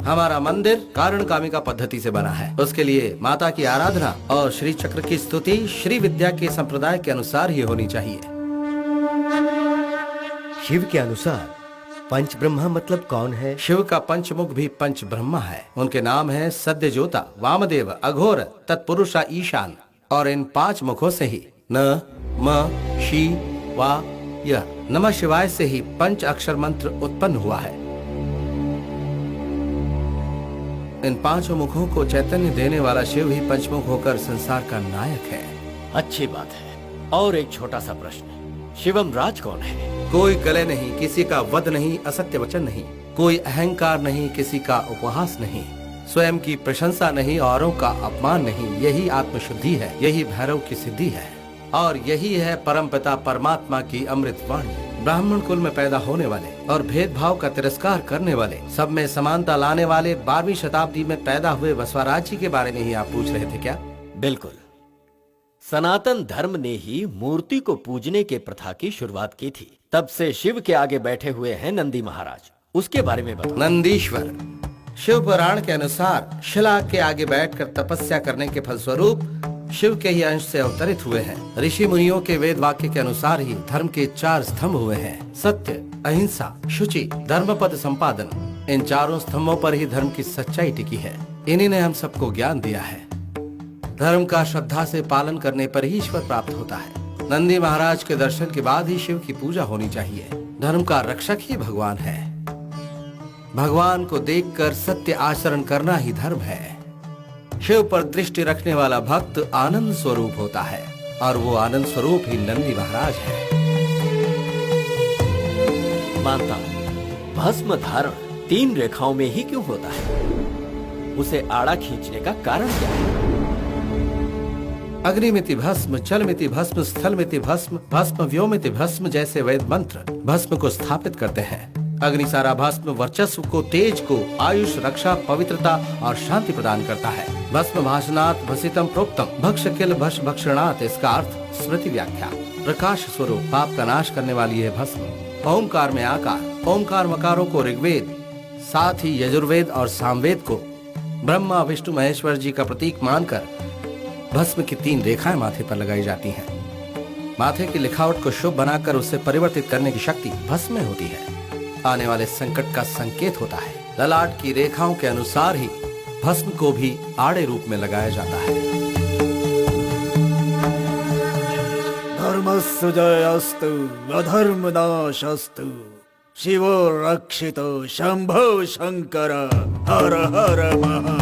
हमारा मंदिर कारण कामिका पद्धति से बना है। उसके लिए माता की आराधना और श्री चक्र की स्तुति श्री विद्या के संप्रदाय के अनुसार ही होनी चाहिए। शिव के अनुसार पंच ब्रह्मा मतलब कौन है? शिव का पंचमुख भी पंच ब्रह्मा है। उनके नाम है सद्यजोता, वामदेव, अघोर, तत्पुरुषा, ईशान। और इन 5 मुखों से ही न म शी वा य नमः शिवाय से ही पंच अक्षर मंत्र उत्पन्न हुआ है। इन 5 मुखों को चैतन्य देने वाला शिव ही पंचमुख होकर संसार का नायक है। अच्छी बात है। और एक छोटा सा प्रश्न, शिवम राज कौन है? कोई गले नहीं, किसी का वध नहीं, असत्य वचन नहीं, कोई अहंकार नहीं, किसी का उपहास नहीं, स्वयं की प्रशंसा नहीं, औरों का अपमान नहीं। यही आत्मशुद्धि है, यही भैरव की सिद्धि है और यही है परमपिता परमात्मा की अमृत वाणी। ब्राह्मण कुल में पैदा होने वाले और भेदभाव का तिरस्कार करने वाले, सब में समानता लाने वाले 12वीं शताब्दी में पैदा हुए बसवराज जी के बारे में ही आप पूछ रहे थे क्या? बिल्कुल। सनातन धर्म ने ही मूर्ति को पूजने के प्रथा की शुरुआत की थी। तब से शिव के आगे बैठे हुए हैं नंदी महाराज, उसके बारे में बताओ। नंदीश्वर शिव पुराण के अनुसार शिला के आगे बैठकर तपस्या करने के फलस्वरूप शिव के ही अंश से अवतरित हुए हैं। ऋषि मुनियों के वेद वाक्य के अनुसार ही धर्म के 4 स्तंभ हुए हैं, सत्य, अहिंसा, शुचि, धर्मपद संपादन। इन 4 स्तंभों पर ही धर्म की सच्चाई टिकी है। इन्हीं ने हम सबको ज्ञान दिया है। धर्म का श्रद्धा से पालन करने पर ही ईश्वर प्राप्त होता है। नंदी महाराज के दर्शन के बाद ही शिव की पूजा होनी चाहिए। धर्म का रक्षक ही भगवान है। भगवान को देखकर सत्य आचरण करना ही धर्म है। शिव पर दृष्टि रखने वाला भक्त आनंद स्वरूप होता है और वो आनंद स्वरूप ही नंदी महाराज है। मानता हूं, भस्म धारण 3 रेखाओं में ही क्यों होता है? उसे आड़ा खींचने का कारण क्या है? अग्निमिति भस्म, जलमिति भस्म, स्थलमिति भस्म, भस्म व्योमिति भस्म जैसे वेद मंत्र भस्म को स्थापित करते हैं। अग्नि सारा भस्म वर्चस्व को, तेज को, आयुष, रक्षा, पवित्रता और शांति प्रदान करता है। भस्म भाषणात् भसितम प्रोक्तम, भक्ष किल भक्ष भक्षणात्, इसका अर्थ स्मृति व्याख्या। प्रकाश स्वरूप पाप का नाश करने वाली है भस्म। ओमकार में आकार, ओमकार मकारों को ऋग्वेद, साथ ही यजुर्वेद और सामवेद को ब्रह्मा विष्णु महेश्वर जी का प्रतीक मानकर भस्म की 3 रेखाएं माथे पर लगाई जाती हैं। माथे की लिखावट को शुभ बनाकर उसे परिवर्तित करने की शक्ति भस्म में होती है। आने वाले संकट का संकेत होता है। ललाट की रेखाओं के अनुसार ही भस्म को भी आड़े रूप में लगाया जाता है। धर्मस्य जयस्तु अधर्मनाशस्तु, शिवो रक्षितो शंभो शंकर हर हर महादेव।